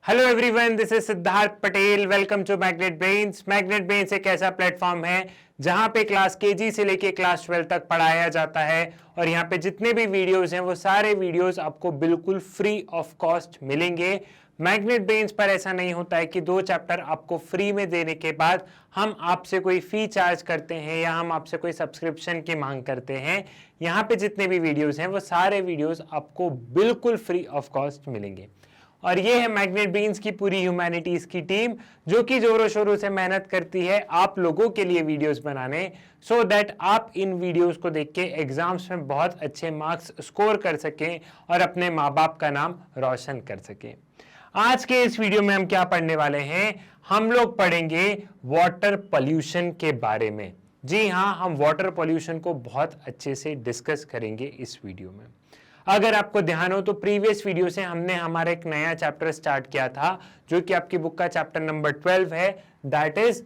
Hello everyone, this is Siddharth Patel. Welcome to magnet brains. Magnet brains एक ऐसा platform है जहां पे क्लास केजी से लेके क्लास 12 तक पढ़ाया जाता है और यहाँ पे जितने भी वीडियोस हैं वो सारे वीडियोस आपको बिल्कुल फ्री ऑफ कॉस्ट मिलेंगे। मैग्नेट ब्रेन्स पर ऐसा नहीं होता है कि 2 चैप्टर आपको फ्री में देने के बाद हम आपसे कोई फी चार्ज करते हैं या हम आपसे कोई सब्सक्रिप्शन की मांग करते हैं। यहाँ पे जितने भी वीडियोस हैं वो सारे वीडियोस आपको बिल्कुल फ्री ऑफ कॉस्ट मिलेंगे। और ये है मैग्नेट ब्रेन्स की पूरी ह्यूमैनिटीज की टीम जो कि जोरों शोरों से मेहनत करती है आप लोगों के लिए वीडियोस बनाने, सो दैट आप इन वीडियोस को देख के एग्जाम्स में बहुत अच्छे मार्क्स स्कोर कर सकें और अपने माँ बाप का नाम रोशन कर सकें। आज के इस वीडियो में हम क्या पढ़ने वाले हैं? हम लोग पढ़ेंगे वाटर पॉल्यूशन के बारे में। जी हाँ, हम वाटर पॉल्यूशन को बहुत अच्छे से डिस्कस करेंगे इस वीडियो में। अगर आपको ध्यान हो तो प्रीवियस वीडियो से हमने हमारा एक नया चैप्टर स्टार्ट किया था जो कि आपकी बुक का चैप्टर नंबर 12 है, that is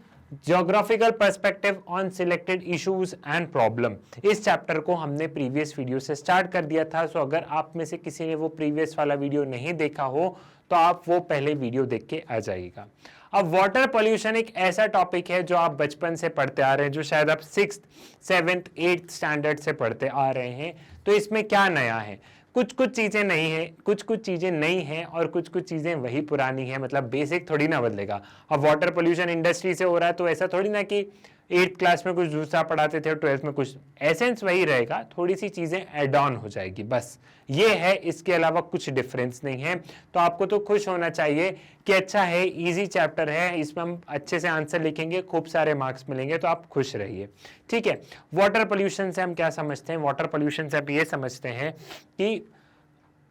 geographical perspective on selected issues and problem. इस चैप्टर को हमने प्रीवियस वीडियो से स्टार्ट कर दिया था। सो अगर आप में से किसी ने वो प्रीवियस वाला वीडियो नहीं देखा हो तो आप वो पहले वीडियो देख के आ जाइएगा। अब वाटर पॉल्यूशन एक ऐसा टॉपिक है जो आप बचपन से पढ़ते आ रहे हैं, जो शायद आप 6th, 7th, 8th स्टैंडर्ड से पढ़ते आ रहे हैं। तो इसमें क्या नया है? कुछ कुछ चीजें नहीं है, कुछ कुछ चीजें नई हैं और कुछ कुछ चीजें वही पुरानी है। मतलब बेसिक थोड़ी ना बदलेगा। अब वाटर पोल्यूशन इंडस्ट्री से हो रहा है तो ऐसा थोड़ी ना कि 8th क्लास में कुछ दूसरा पढ़ाते थे और 12th में कुछ, एसेंस वही रहेगा, थोड़ी सी चीजें एड ऑन हो जाएगी, बस ये है। इसके अलावा कुछ डिफरेंस नहीं है। तो आपको तो खुश होना चाहिए कि अच्छा है, इजी चैप्टर है, इसमें हम अच्छे से आंसर लिखेंगे, खूब सारे मार्क्स मिलेंगे, तो आप खुश रहिए। ठीक है, वाटर पोल्यूशन से हम क्या समझते हैं? वाटर पोल्यूशन से आप ये समझते हैं कि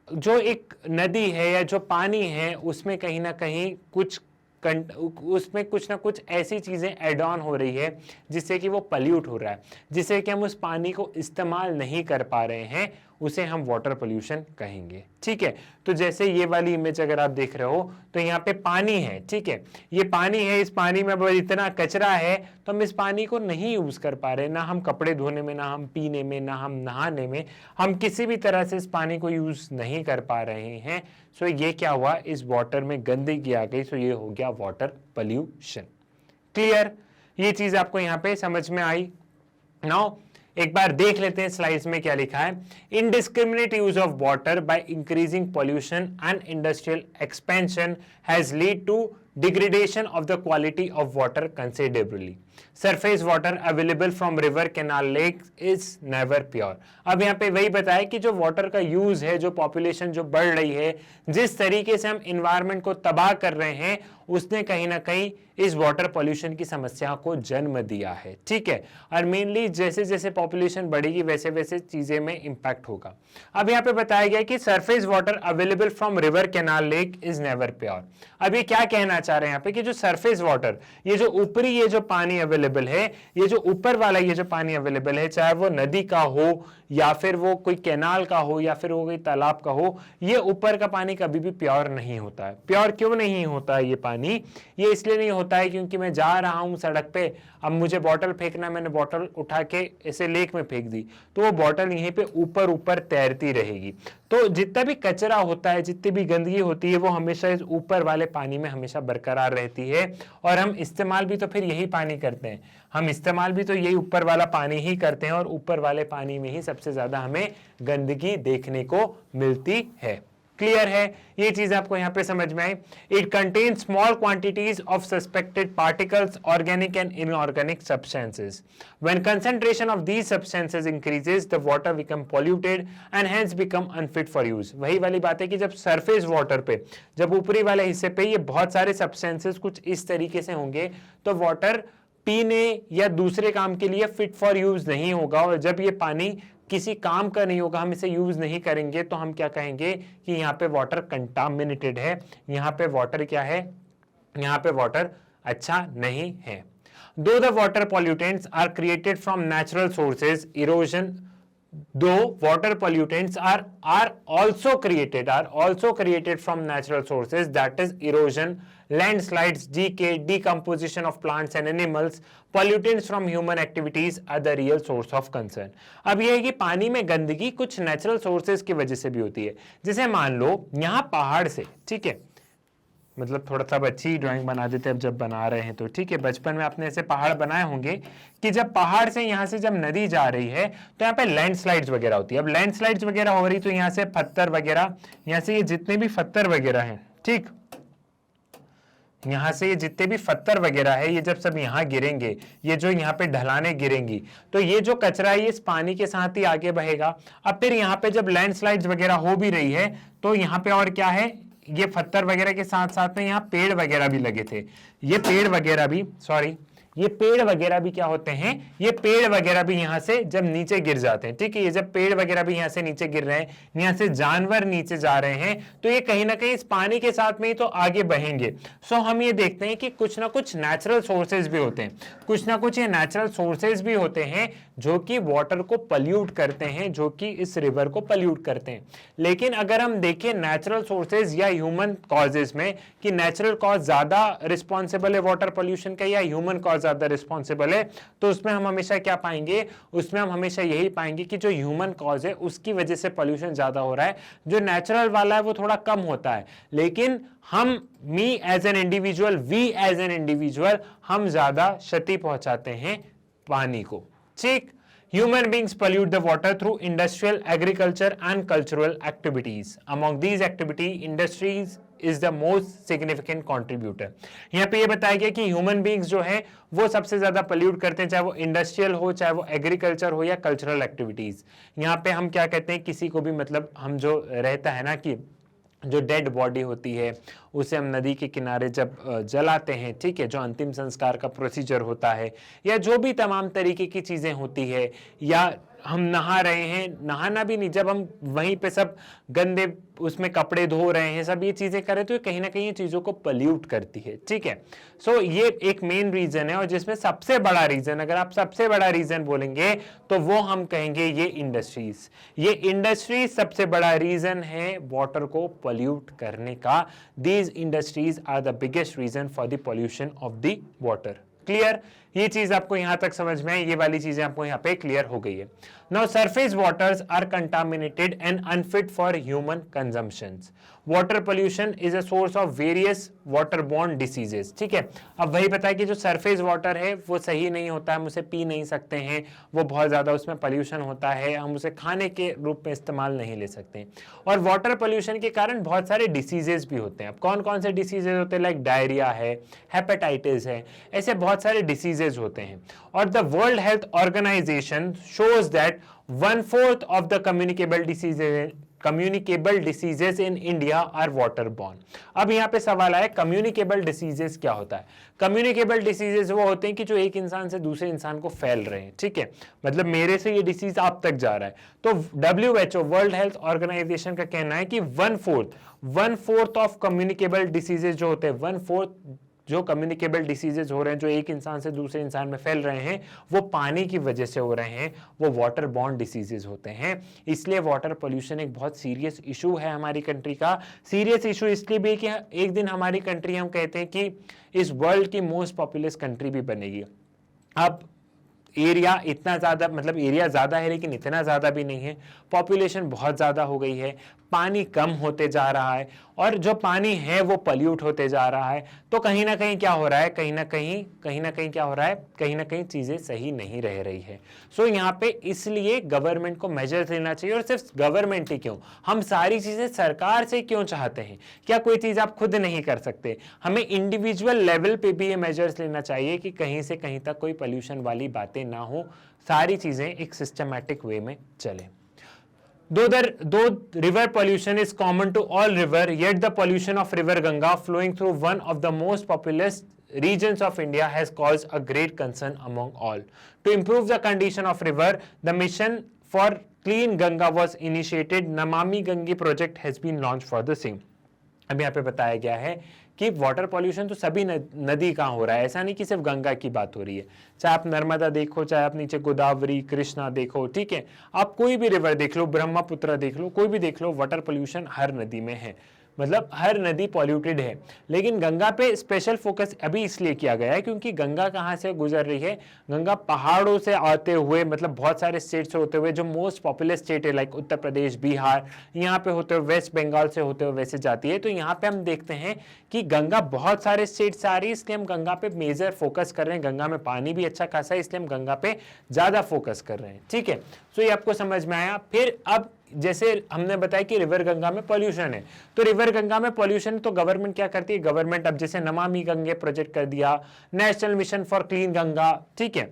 जो एक नदी है या जो पानी है उसमें कहीं ना कहीं उसमें कुछ ना कुछ ऐसी चीजें एड ऑन हो रही है जिससे कि वो पल्यूट हो रहा है, जिससे कि हम उस पानी को इस्तेमाल नहीं कर पा रहे हैं, उसे हम वाटर पोल्यूशन कहेंगे। ठीक है, तो जैसे ये वाली इमेज अगर आप देख रहे हो तो यहाँ पे पानी है। ठीक है, ये पानी है, इस पानी में इतना कचरा है तो हम इस पानी को नहीं यूज कर पा रहे, ना हम कपड़े धोने में, ना हम पीने में, ना हम नहाने में, हम किसी भी तरह से इस पानी को यूज नहीं कर पा रहे हैं। सो ये क्या हुआ? इस वाटर में गंदगी आ गई, सो ये हो गया वाटर पोल्यूशन। क्लियर? ये चीज आपको यहाँ पे समझ में आई? नाउ एक बार देख लेते हैं स्लाइड्स में क्या लिखा है। Indiscriminate use of water by increasing pollution and industrial expansion has lead to degradation of the quality of water considerably. Surface water available from river, canal, lake is never pure. अब यहाँ पे वही बताया कि जो वाटर का use है, जो पॉपुलेशन जो बढ़ रही है, जिस तरीके से हम इन्वायरमेंट को तबाह कर रहे हैं, उसने कहीं ना कहीं इस वाटर पॉल्यूशन की समस्या को जन्म दिया है। ठीक है, और मेनली जैसे जैसे पॉपुलेशन बढ़ेगी वैसे वैसे चीजें में इंपैक्ट होगा। अब यहाँ पे बताया गया कि surface water available from river, canal, lake is never pure. अब ये क्या कहना चाह रहे हैं यहाँ पे कि जो सरफेस वाटर, ये जो ऊपरी ये जो पानी अवेलेबल है, ये जो ऊपर वाला ये जो पानी अवेलेबल है, चाहे वो नदी का हो या फिर वो कोई कैनाल का हो या फिर वो कोई तालाब का हो, ये ऊपर का पानी कभी भी प्योर नहीं होता है। प्योर क्यों नहीं होता है ये पानी? ये इसलिए नहीं होता है क्योंकि मैं जा रहा हूं सड़क पे, अब मुझे बॉटल फेंकना, मैंने बॉटल उठा के ऐसे लेक में फेंक दी तो वो बॉटल यहीं पे ऊपर ऊपर तैरती रहेगी। तो जितना भी कचरा होता है, जितनी भी गंदगी होती है, वो हमेशा इस ऊपर वाले पानी में हमेशा बरकरार रहती है। और हम इस्तेमाल भी तो फिर यही पानी करते हैं, हम इस्तेमाल भी तो यही ऊपर वाला पानी ही करते हैं और ऊपर वाले पानी में ही सबसे ज्यादा हमें गंदगी देखने को मिलती है। क्लियर है? ये चीज आपको यहां पे समझ में आई। It contain small quantities of suspected particles, organic and inorganic substances. When concentration of these substances increases, the water become polluted and hence become unfit for use. वही वाली बात है कि जब सरफेस वाटर पे, जब ऊपरी वाले हिस्से पे ये बहुत सारे सब्सटेंसेस कुछ इस तरीके से होंगे तो वाटर पीने या दूसरे काम के लिए फिट फॉर यूज नहीं होगा। और जब ये पानी किसी काम का नहीं होगा, हम इसे यूज नहीं करेंगे, तो हम क्या कहेंगे कि यहाँ पे वाटर कंटामिनेटेड है, यहाँ पे वाटर क्या है? यहाँ पे वाटर अच्छा नहीं है। Though the water pollutants are created from natural sources, erosion, though water pollutants are also created from natural sources, that is erosion, landslides, decay, decomposition of plants and animals, pollutants from human activities are the real source of concern. अब यह है कि पानी में गंदगी कुछ natural sources की वजह से भी होती है। जैसे मान लो यहाँ पहाड़ से, ठीक है, मतलब थोड़ा सा अच्छी ड्राइंग बना देते हैं अब जब बना रहे हैं तो, ठीक है। बचपन में आपने ऐसे पहाड़ बनाए होंगे कि जब पहाड़ से यहाँ से जब नदी जा रही है तो यहाँ पे लैंडस्लाइड्स वगैरह होती है। अब लैंडस्लाइड्स वगैरह हो रही तो यहाँ से पत्थर वगैरह, यहाँ से ये जितने भी पत्थर वगैरह हैं, ठीक, यहाँ से ये जितने भी पत्थर वगैरह है ये जब सब यहाँ गिरेंगे, ये जो यहाँ पे ढलाने गिरेंगी, तो ये जो कचरा है ये इस पानी के साथ ही आगे बहेगा। अब फिर यहाँ पे जब लैंडस्लाइड्स वगैरह हो भी रही है तो यहाँ पे और क्या है, ये पत्थर वगैरह के साथ साथ में यहाँ पेड़ वगैरह भी लगे थे। ये पेड़ वगैरह भी, सॉरी, ये पेड़ वगैरह भी क्या होते हैं, ये पेड़ वगैरह भी यहाँ से जब नीचे गिर जाते हैं, ठीक है, ये जब पेड़ वगैरह भी यहाँ से नीचे गिर रहे हैं, यहाँ से जानवर नीचे जा रहे हैं, तो ये कहीं ना कहीं इस पानी के साथ में ही तो आगे बहेंगे। सो हम ये देखते हैं कि कुछ ना कुछ नेचुरल सोर्सेज भी होते हैं, कुछ ना कुछ ये नेचुरल सोर्सेज भी होते हैं जो कि वाटर को पल्यूट करते हैं, जो कि इस रिवर को पल्यूट करते हैं। लेकिन अगर हम देखें नेचुरल सोर्सेज या ह्यूमन कॉजेज में कि नेचुरल कॉज ज्यादा रिस्पॉन्सिबल है वाटर पोल्यूशन का या ह्यूमन कॉज ज्यादा रिस्पॉन्सिबल है, तो उसमें हम हमेशा क्या पाएंगे, उसमें हम हमेशा यही पाएंगे कि जो ह्यूमन कॉज है उसकी वजह से पोल्यूशन ज्यादा हो रहा है, जो नेचुरल वाला है वो थोड़ा कम होता है। लेकिन हम, me as an individual, we as an individual, हम ज्यादा क्षति पहुंचाते हैं पानी को, ठीक। Human beings pollute the water through industrial, agriculture and cultural activities. Among these activities, industries is the most significant contributor. यहाँ पे ये बताया गया कि ह्यूमन बींग्स जो है वो सबसे ज्यादा पोल्यूट करते हैं, चाहे वो इंडस्ट्रियल हो, चाहे वो एग्रीकल्चर हो या कल्चरल एक्टिविटीज। यहाँ पे हम क्या कहते हैं, किसी को भी मतलब हम जो रहता है ना कि जो डेड बॉडी होती है उसे हम नदी के किनारे जब जलाते हैं, ठीक है, जो अंतिम संस्कार का प्रोसीजर होता है या जो भी तमाम तरीके की चीज़ें होती है, या हम नहा रहे हैं, नहाना भी नहीं, जब हम वहीं पे सब गंदे उसमें कपड़े धो रहे हैं, सब ये चीज़ें करें तो कहीं ना कहीं ये चीज़ों को पल्यूट करती है, ठीक है। सो ये एक मेन रीज़न है, और जिसमें सबसे बड़ा रीज़न, अगर आप सबसे बड़ा रीज़न बोलेंगे तो वो हम कहेंगे ये इंडस्ट्रीज। ये इंडस्ट्रीज सबसे बड़ा रीज़न है वाटर को पल्यूट करने का। These industries are the biggest reason for the pollution of the water. Clear, ये चीज आपको यहां तक समझ में है, ये वाली चीजें आपको यहाँ पे क्लियर हो गई है। Now surface waters are contaminated and unfit for human consumptions. Water pollution is a source of various water borne diseases, ठीक है। अब वही पता है कि जो सरफेस वाटर है वो सही नहीं होता, हम उसे पी नहीं सकते हैं, वो बहुत ज्यादा उसमें पोल्यूशन होता है, हम उसे खाने के रूप में इस्तेमाल नहीं ले सकते। और वाटर पोल्यूशन के कारण बहुत सारे डिसीजेस भी होते हैं। अब कौन कौन से डिसीजेस होते हैं, लाइक डायरिया है, हेपेटाइटिस है, ऐसे बहुत सारे डिसीजेस होते हैं। और the world health organisation shows that 1/4 of the communicable diseases in India are water borne. अब यहाँ पे सवाल आया, कम्युनिकेबल डिसीजेस क्या होता है? कम्युनिकेबल डिसीजेस वो होते हैं कि जो एक इंसान से दूसरे इंसान को फैल रहे हैं, ठीक है, मतलब मेरे से ये डिसीज आप तक जा रहा है। तो WHO, वर्ल्ड हेल्थ ऑर्गेनाइजेशन का कहना है कि 1/4 ऑफ कम्युनिकेबल डिसीजेस जो होते हैं, 1/4 जो कम्युनिकेबल डिसीजेज हो रहे हैं, जो एक इंसान से दूसरे इंसान में फैल रहे हैं, वो पानी की वजह से हो रहे हैं, वो वाटर बॉर्न डिसीजेज होते हैं। इसलिए वाटर पोल्यूशन एक बहुत सीरियस इशू है हमारी कंट्री का। सीरियस इशू इसलिए भी कि एक दिन हमारी कंट्री, हम कहते हैं कि इस वर्ल्ड की मोस्ट पॉपुलस कंट्री भी बनेगी। अब एरिया इतना ज़्यादा, मतलब एरिया ज़्यादा है लेकिन इतना ज़्यादा भी नहीं है, पॉपुलेशन बहुत ज़्यादा हो गई है, पानी कम होते जा रहा है, और जो पानी है वो पल्यूट होते जा रहा है। तो कहीं ना कहीं क्या हो रहा है, कहीं ना कहीं क्या हो रहा है, कहीं ना कहीं चीज़ें सही नहीं रह रही है। सो यहाँ पे इसलिए गवर्नमेंट को मेजर्स लेना चाहिए, और सिर्फ गवर्नमेंट ही क्यों, हम सारी चीज़ें सरकार से क्यों चाहते हैं? क्या कोई चीज़ आप खुद नहीं कर सकते? हमें इंडिविजुअल लेवल पे भी ये मेजर्स लेना चाहिए कि कहीं से कहीं तक कोई पोल्यूशन वाली बातें ना हो, सारी चीज़ें एक सिस्टमैटिक वे में चले। Though river pollution is common to all river, yet the pollution of river Ganga flowing through one of the most populous regions of India has caused a great concern among all. To improve the condition of river, the mission for clean Ganga was initiated. Namami Gange project has been launched for the same. अब यहाँ पे बताया गया है कि water pollution तो सभी नदी का हो रहा है, ऐसा नहीं कि सिर्फ गंगा की बात हो रही है। चाहे आप नर्मदा देखो, चाहे आप नीचे गोदावरी, कृष्णा देखो, ठीक है, आप कोई भी रिवर देख लो, ब्रह्मपुत्र देख लो, कोई भी देख लो, वाटर पॉल्यूशन हर नदी में है। मतलब हर नदी पॉल्यूटेड है, लेकिन गंगा पे स्पेशल फोकस अभी इसलिए किया गया है क्योंकि गंगा कहाँ से गुजर रही है, गंगा पहाड़ों से आते हुए, मतलब बहुत सारे स्टेट से होते हुए, जो मोस्ट पॉपुलर स्टेट है लाइक उत्तर प्रदेश, बिहार, यहाँ पे होते हुए वेस्ट बंगाल से होते हुए वैसे जाती है। तो यहाँ पे हम देखते हैं कि गंगा बहुत सारे स्टेट से आ रही है, इसलिए हम गंगा पे मेजर फोकस कर रहे हैं। गंगा में पानी भी अच्छा खासा है, इसलिए हम गंगा पे ज्यादा फोकस कर रहे हैं। ठीक है, तो ये आपको समझ में आया। फिर अब जैसे हमने बताया कि रिवर गंगा में पॉल्यूशन है, तो रिवर गंगा में पॉल्यूशन तो गवर्नमेंट क्या करती है, गवर्नमेंट अब जैसे नमामि गंगे प्रोजेक्ट कर दिया, national mission for clean Ganga, ठीक है,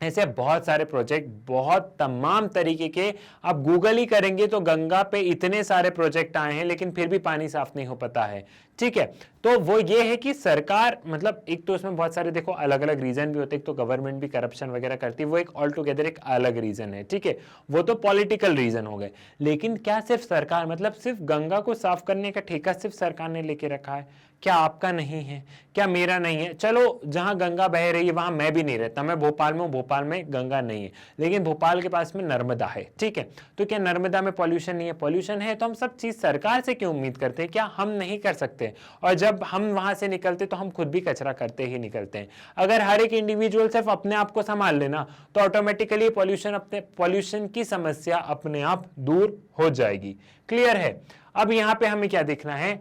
ऐसे बहुत सारे प्रोजेक्ट, बहुत तमाम तरीके के, आप गूगल ही करेंगे तो गंगा पे इतने सारे प्रोजेक्ट आए हैं, लेकिन फिर भी पानी साफ नहीं हो पाता है। ठीक है, तो वो ये है कि सरकार, मतलब एक तो उसमें बहुत सारे देखो अलग अलग रीजन भी होते हैं, तो गवर्नमेंट भी करप्शन वगैरह करती है, वो एक ऑल टुगेदर एक अलग रीजन है। ठीक है, वो तो पॉलिटिकल रीजन हो गए, लेकिन क्या सिर्फ सरकार, मतलब सिर्फ गंगा को साफ करने का ठेका सिर्फ सरकार ने लेके रखा है? क्या आपका नहीं है? क्या मेरा नहीं है? चलो जहां गंगा बह रही है वहां मैं भी नहीं रहता, मैं भोपाल में हूं, भोपाल में गंगा नहीं है, लेकिन भोपाल के पास में नर्मदा है। ठीक है, तो क्या नर्मदा में पॉल्यूशन नहीं है? पॉल्यूशन है, तो हम सब चीज सरकार से क्यों उम्मीद करते हैं? क्या हम नहीं कर सकते? और जब हम वहां से निकलते तो हम खुद भी कचरा करते ही निकलते हैं। अगर हर एक इंडिविजुअल सिर्फ अपने आप को संभाल लेना तो ऑटोमेटिकली पॉल्यूशन की समस्या अपने आप दूर हो जाएगी। क्लियर है? अब यहां पे हमें क्या देखना है,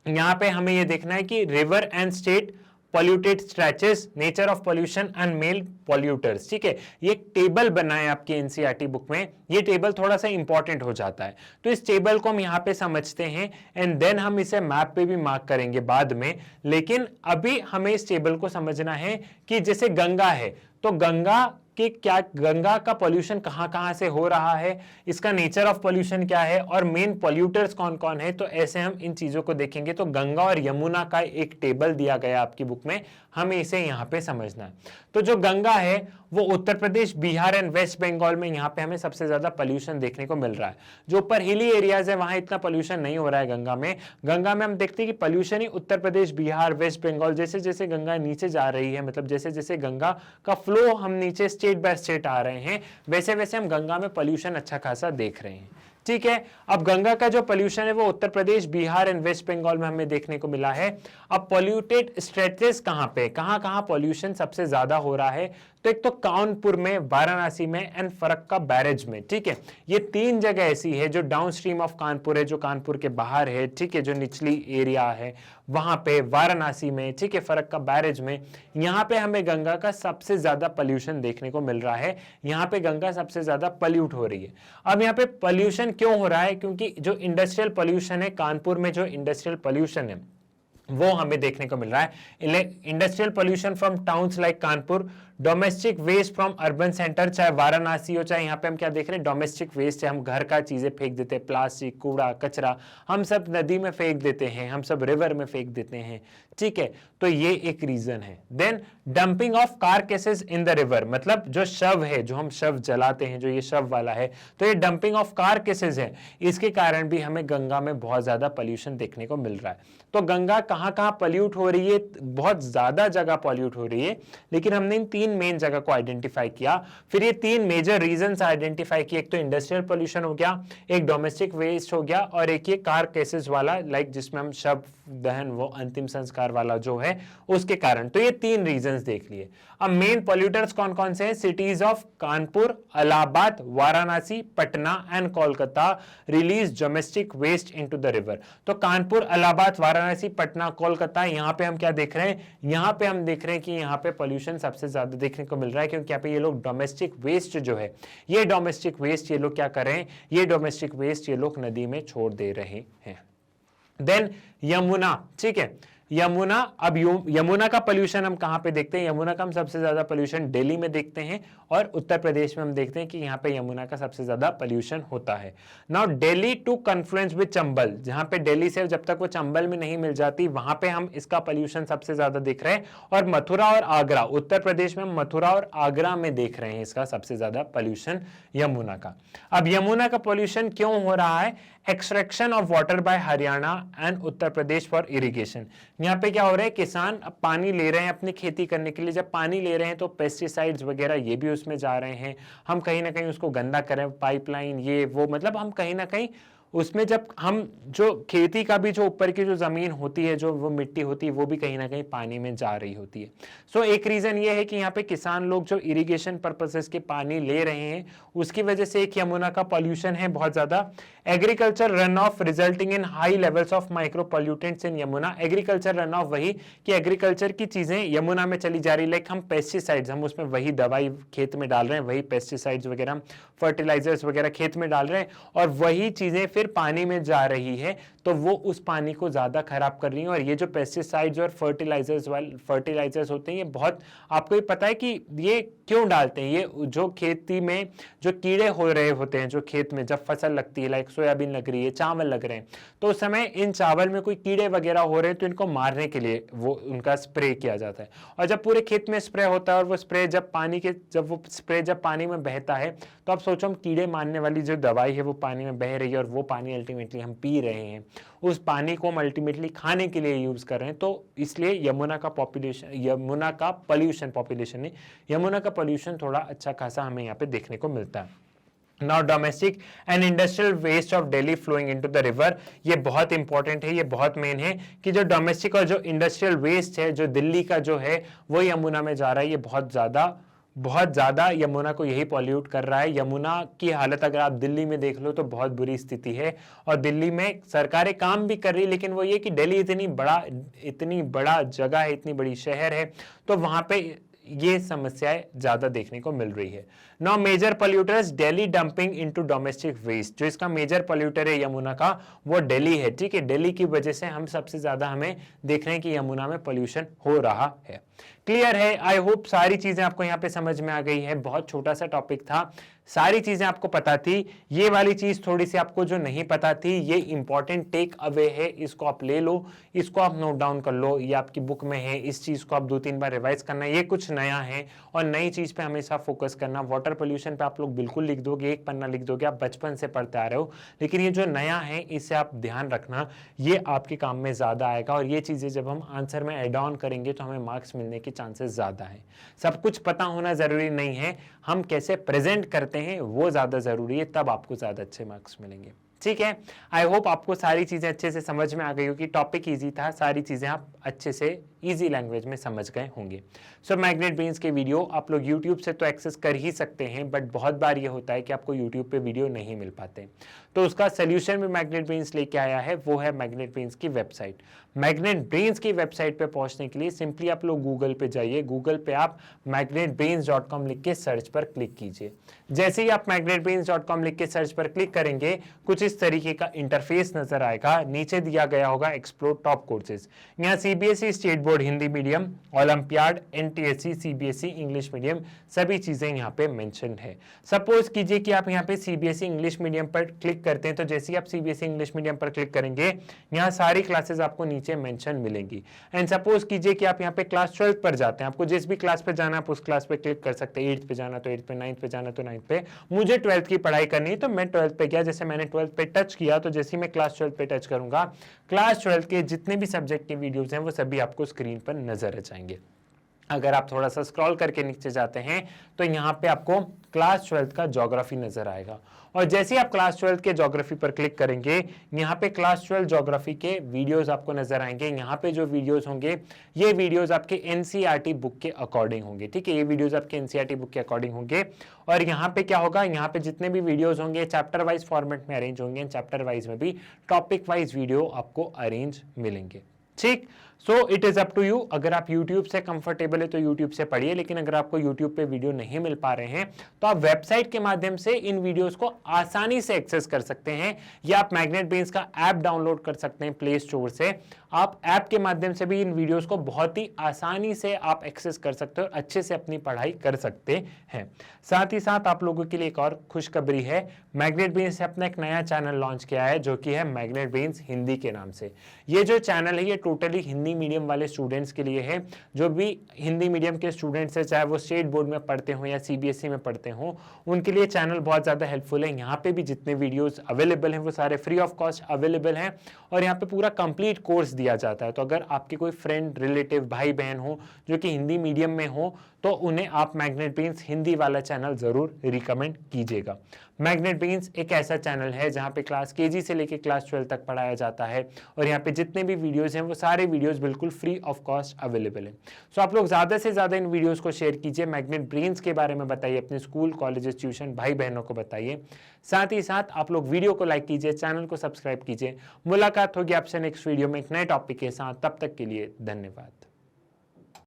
यहां पे हमें यह देखना है कि river and state polluted stretches, nature of pollution and male polluters। ठीक है, ये एक टेबल बना है आपकी एनसीईआरटी बुक में, ये टेबल थोड़ा सा इंपॉर्टेंट हो जाता है, तो इस टेबल को हम यहाँ पे समझते हैं एंड देन हम इसे मैप पे भी मार्क करेंगे बाद में। लेकिन अभी हमें इस टेबल को समझना है कि जैसे गंगा है, तो गंगा कि क्या गंगा का पॉल्यूशन कहां से हो रहा है, इसका नेचर ऑफ पॉल्यूशन क्या है, और मेन पॉल्यूटर्स कौन कौन है। तो ऐसे हम इन चीजों को देखेंगे। तो गंगा और यमुना का एक टेबल दिया गया आपकी बुक में, हमें इसे यहां पे समझना है। तो जो गंगा है वो उत्तर प्रदेश, बिहार एंड वेस्ट बंगाल में यहाँ पे हमें सबसे ज्यादा पॉल्यूशन देखने को मिल रहा है। जो ऊपर हिली एरियाज है वहां इतना पॉल्यूशन नहीं हो रहा है गंगा में। गंगा में हम देखते हैं कि पॉल्यूशन ही उत्तर प्रदेश, बिहार, वेस्ट बंगाल, जैसे जैसे गंगा नीचे जा रही है, मतलब जैसे जैसे गंगा का फ्लो हम नीचे स्टेट बाय स्टेट आ रहे हैं, वैसे वैसे हम गंगा में पॉल्यूशन अच्छा खासा देख रहे हैं। ठीक है, अब गंगा का जो पॉल्यूशन है वो उत्तर प्रदेश, बिहार एंड वेस्ट बंगाल में हमें देखने को मिला है। अब पॉल्यूटेड स्ट्रेचेस कहां पे, कहां पॉल्यूशन सबसे ज्यादा हो रहा है, तो एक तो कानपुर में, वाराणसी में एंड फरक्का बैरेज में। ठीक है, ये तीन जगह ऐसी है जो डाउन स्ट्रीम ऑफ कानपुर है, जो कानपुर के बाहर है। ठीक है, जो निचली एरिया है वहां पे, वाराणसी में, ठीक है, फरक्का बैरेज में, यहाँ पे हमें गंगा का सबसे ज्यादा पॉल्यूशन देखने को मिल रहा है। यहाँ पे गंगा सबसे ज्यादा पॉल्यूट हो रही है। अब यहाँ पे पॉल्यूशन क्यों हो रहा है, क्योंकि जो इंडस्ट्रियल पॉल्यूशन है, कानपुर में जो इंडस्ट्रियल पॉल्यूशन है वो हमें देखने को मिल रहा है। Industrial pollution from towns like Kanpur, domestic waste from urban centre, चाहे वाराणसी हो, चाहे यहाँ पे हम क्या देख रहे हैं, डोमेस्टिक वेस्ट है, हम घर का चीजें फेंक देते हैं, प्लास्टिक, कूड़ा, कचरा हम सब नदी में फेंक देते हैं, हम सब रिवर में फेंक देते हैं। ठीक है, तो ये एक रीजन है। Then dumping of carcasses in the river, मतलब जो शव है, जो हम शव जलाते हैं, जो ये शव वाला है, तो ये डंपिंग ऑफ कारकेसेस है, इसके कारण भी हमें गंगा में बहुत ज्यादा पॉल्यूशन देखने को मिल रहा है। तो गंगा कहां कहां पॉल्यूट हो रही है, बहुत ज्यादा जगह पॉल्यूट हो रही है, लेकिन हमने इन तीन मेन जगह को आइडेंटिफाई किया। फिर ये तीन मेजर रीजंस आइडेंटिफाई किए, एक तो इंडस्ट्रियल पॉल्यूशन हो गया, एक डोमेस्टिक वेस्ट हो गया, और एक ये कार केसेस वाला, लाइक जिसमें हम शव दहन, वो अंतिम संस्कार वाला जो है, उसके कारण। तो ये तीन रीजंस देख लिए। अब मेन पॉल्यूटर्स कौन कौन से हैं, cities of Kanpur, Allahabad, Varanasi, Patna and Kolkata release domestic waste into the river. तो कानपुर, इलाहाबाद, वाराणसी, पटना, कोलकाता, यहाँ पे हम क्या देख रहे हैं, यहाँ पे हम देख रहे हैं कि यहाँ पे पॉल्यूशन सबसे ज्यादा देखने को मिल रहा है, क्योंकि यहाँ पे ये लोग डोमेस्टिक वेस्ट जो है, ये डोमेस्टिक वेस्ट ये लोग क्या कर रहे हैं, ये डोमेस्टिक वेस्ट ये लोग नदी में छोड़ दे रहे हैं। देन यमुना, ठीक है, यमुना, अब यमुना का पोल्यूशन हम कहां पे देखते हैं, यमुना का हम सबसे ज्यादा पोल्यूशन दिल्ली में देखते हैं, और उत्तर प्रदेश में हम देखते हैं कि यहाँ पे यमुना का सबसे ज्यादा पोल्यूशन होता है। Now Delhi to confluence with Chambal, जहां पे दिल्ली से जब तक वो चंबल में नहीं मिल जाती, वहां पे हम इसका पोल्यूशन सबसे ज्यादा देख रहे हैं। और मथुरा और आगरा, उत्तर प्रदेश में मथुरा और आगरा में देख रहे हैं इसका सबसे ज्यादा पोल्यूशन यमुना का। अब यमुना का पोल्यूशन क्यों हो रहा है, extraction of water bye Haryana and Uttar Pradesh for irrigation. यहाँ पे क्या हो रहा है, किसान अब पानी ले रहे हैं अपनी खेती करने के लिए, जब पानी ले रहे हैं तो पेस्टिसाइड्स वगैरह ये भी उसमें जा रहे हैं, हम कहीं ना कहीं उसको गंदा करें, पाइपलाइन ये वो, मतलब हम कहीं ना कहीं उसमें जब हम जो खेती का भी जो ऊपर की जो जमीन होती है, जो वो मिट्टी होती है, वो भी कहीं ना कहीं पानी में जा रही होती है। सो एक रीजन ये है कि यहाँ पे किसान लोग जो इरिगेशन पर्पसेस के पानी ले रहे हैं, उसकी वजह से एक यमुना का पॉल्यूशन है बहुत ज्यादा। Agriculture run of resulting in high levels of micro pollutants in Yamuna. Agriculture run of वही कि एग्रीकल्चर की चीजें यमुना में चली जा रही, लाइक हम पेस्टिसाइड्स, हम उसमें वही दवाई खेत में डाल रहे हैं, वही पेस्टिसाइड्स वगैरह फर्टिलाइजर्स वगैरह खेत में डाल रहे हैं, और वही चीजें फिर पानी में जा रही है, तो वो उस पानी को ज्यादा खराब कर रही है। और ये जो पेस्टिसाइड्स और फर्टिलाइजर्स होते हैं, ये बहुत, आपको ये पता है कि ये क्यों डालते हैं? ये जो खेती में जो कीड़े हो रहे होते हैं, जो खेत में जब फसल लगती है, लाइक सोयाबीन लग रही है, चावल लग रहे हैं, तो उस समय इन चावल में कोई कीड़े वगैरह हो रहे हैं, तो इनको मारने के लिए वो उनका स्प्रे किया जाता है। और जब पूरे खेत में स्प्रे होता है, और वो स्प्रे जब पानी में बहता है, तो आप सोचो हम कीड़े मारने वाली जो दवाई है वो पानी में बह रही है, और वो पानी अल्टीमेटली हम पी रहे हैं, उस पानी को हम अल्टीमेटली खाने के लिए यूज कर रहे हैं। तो इसलिए यमुना का पॉल्यूशन थोड़ा अच्छा खासा हमें यहाँ पे देखने को मिलता है। Now domestic and industrial waste of Delhi flowing into the river, ये बहुत इंपॉर्टेंट है, ये बहुत मेन है कि जो डोमेस्टिक और जो इंडस्ट्रियल वेस्ट है जो दिल्ली का जो है वो यमुना में जा रहा है। ये बहुत ज्यादा यमुना को यही पॉल्यूट कर रहा है। यमुना की हालत अगर आप दिल्ली में देख लो तो बहुत बुरी स्थिति है, और दिल्ली में सरकारें काम भी कर रही है, लेकिन वो ये कि दिल्ली इतनी बड़ा जगह है, इतनी बड़ी शहर है, तो वहां पे ये समस्याएं ज्यादा देखने को मिल रही है। Now major polluters Delhi dumping into domestic waste. जो इसका मेजर पोल्यूटर है यमुना का, वो दिल्ली है, ठीक है। दिल्ली की वजह से हम सबसे ज्यादा हमें देख रहे हैं कि यमुना में पोल्यूशन हो रहा है। क्लियर है? आई होप सारी चीजें आपको यहाँ पे समझ में आ गई है। बहुत छोटा सा टॉपिक था, सारी चीजें आपको पता थी। ये वाली चीज थोड़ी सी आपको जो नहीं पता थी, ये इंपॉर्टेंट टेक अवे है, इसको आप ले लो, इसको आप नोट डाउन कर लो, ये आपकी बुक में है। इस चीज को आप 2-3 बार रिवाइज करना। ये कुछ नया है, और नई चीज पे हमेशा फोकस करना। वाटर पोल्यूशन पे आप लोग बिल्कुल लिख दोगे, 1 पन्ना लिख दोगे, आप बचपन से पढ़ते आ रहे हो, लेकिन ये जो नया है इसे आप ध्यान रखना, ये आपके काम में ज्यादा आएगा। और ये चीजें जब हम आंसर में एड ऑन करेंगे तो हमें मार्क्स मिलने के चांसेस ज्यादा है। सब कुछ पता होना जरूरी नहीं है, हम कैसे प्रेजेंट करते हैं वो ज्यादा जरूरी है, तब आपको ज्यादा अच्छे मार्क्स मिलेंगे। ठीक है, आई होप आपको सारी चीजें अच्छे से समझ में आ गई होगी। टॉपिक इजी था, सारी चीजें आप अच्छे से इजी लैंग्वेज में समझ गए होंगे। सो मैग्नेट ब्रेन्स के वीडियो आप लोग यूट्यूब से तो एक्सेस कर ही सकते हैं, बट बहुत बार ये होता है कि आपको यूट्यूब पे वीडियो नहीं मिल पाते, तो उसका सोल्यूशन भी मैग्नेट ब्रेन्स लेके आया है, वो है मैग्नेट ब्रेन्स की वेबसाइट। मैग्नेट ब्रेन्स की वेबसाइट पे पहुंचने के लिए सिंपली आप लोग गूगल पे जाइए, गूगल पे आप magnetbrains.com लिख के सर्च पर क्लिक कीजिए। जैसे ही आप magnetbrains.com लिख के सर्च पर क्लिक करेंगे, कुछ इस तरीके का इंटरफेस नजर आएगा। नीचे दिया गया होगा एक्सप्लोर टॉप कोर्सेज, यहाँ CBSE state board Hindi medium, olympiad, NTSC, CBSE English medium, सभी चीजें यहाँ पे मेंशन है। सपोज कीजिए कि आप यहाँ पे सीबीएसई इंग्लिश मीडियम पर क्लिक करते हैं, तो जैसे ही आप सीबीएसई इंग्लिश मीडियम पर क्लिक करेंगे, यहाँ सारी क्लासेस आपको नीचे मेंशन मिलेंगी। एंड सपोज कीजिए कि आप यहाँ पे क्लास 12 पर जाते हैं, आपको जिस भी क्लास पे जाना है आप उस क्लास पे क्लिक कर सकते हैं। 8th पे जाना तो 8th पे, 9th पे जाना तो 9th पे। मुझे 12th की पढ़ाई करनी है तो मैं 12th पे गया, जैसे मैंने 12th पे टच किया, तो जैसे ही मैं क्लास 12 पे टच करूंगा, क्लास 12 के जितने भी सब्जेक्ट के वीडियोस हैं वो सभी आपको स्क्रीन पर नजर आ जाएंगे। अगर आप थोड़ा सा स्क्रॉल करके नीचे जाते हैं तो यहाँ पे आपको क्लास 12 का ज्योग्राफी नजर आएगा, और जैसे ही आप क्लास 12 के ज्योग्राफी पर क्लिक करेंगे, यहाँ पे क्लास 12 ज्योग्राफी के वीडियोस आपको नजर आएंगे। यहाँ पे जो वीडियोस होंगे, ये वीडियोस आपके एनसीईआरटी बुक के अकॉर्डिंग होंगे, ठीक है। ये वीडियोस आपके एनसीईआरटी बुक के अकॉर्डिंग होंगे, और यहाँ पे क्या होगा, यहाँ पे जितने भी वीडियोस होंगे चैप्टर वाइज फॉर्मेट में अरेंज होंगे, चैप्टर वाइज में भी टॉपिक वाइज वीडियो आपको अरेंज मिलेंगे, ठीक। So it is up to you, अगर आप YouTube से कंफर्टेबल है तो YouTube से पढ़िए, लेकिन अगर आपको YouTube पे वीडियो नहीं मिल पा रहे हैं तो आप वेबसाइट के माध्यम से इन वीडियोस को आसानी से एक्सेस कर सकते हैं, या आप मैग्नेट ब्रेन्स का ऐप डाउनलोड कर सकते हैं प्ले स्टोर से। आप ऐप के माध्यम से भी इन वीडियोस को बहुत ही आसानी से आप एक्सेस कर सकते हो और अच्छे से अपनी पढ़ाई कर सकते हैं। साथ ही साथ आप लोगों के लिए एक और खुशखबरी है, मैग्नेट ब्रेन्स ने अपना एक नया चैनल लॉन्च किया है, जो कि है मैग्नेट ब्रेन्स हिंदी के नाम से। ये जो चैनल है ये टोटली हिंदी हिंदी मीडियम वाले स्टूडेंट्स के लिए है। जो भी हिंदी मीडियम के स्टूडेंट्स हैं, चाहे वो स्टेट बोर्ड में पढ़ते हो या सीबीएसई में पढ़ते हो, उनके लिए चैनल बहुत ज़्यादा हेल्पफुल है। यहाँ पे भी जितने वीडियोस अवेलेबल हैं वो सारे फ्री ऑफ कॉस्ट अवेलेबल हैं और यहाँ पे पूरा कंप्लीट कोर्स दिया जाता है। तो अगर आपके कोई फ्रेंड, रिलेटिव, भाई बहन हो जो कि हिंदी मीडियम में हो, तो उन्हें आप मैग्नेट ब्रेन्स हिंदी वाला चैनल ज़रूर रिकमेंड कीजिएगा। मैग्नेट ब्रेन्स एक ऐसा चैनल है जहाँ पे क्लास केजी से लेके क्लास 12 तक पढ़ाया जाता है और यहाँ पे जितने भी वीडियोस हैं वो सारे वीडियोस बिल्कुल फ्री ऑफ कॉस्ट अवेलेबल है। सो आप लोग ज़्यादा से ज़्यादा इन वीडियोस को शेयर कीजिए, मैग्नेट ब्रेन्स के बारे में बताइए, अपने स्कूल, कॉलेजेस, ट्यूशन भाई बहनों को बताइए। साथ ही साथ आप लोग वीडियो को लाइक कीजिए, चैनल को सब्सक्राइब कीजिए। मुलाकात होगी आपसे नेक्स्ट वीडियो में एक नए टॉपिक के साथ। तब तक के लिए धन्यवाद।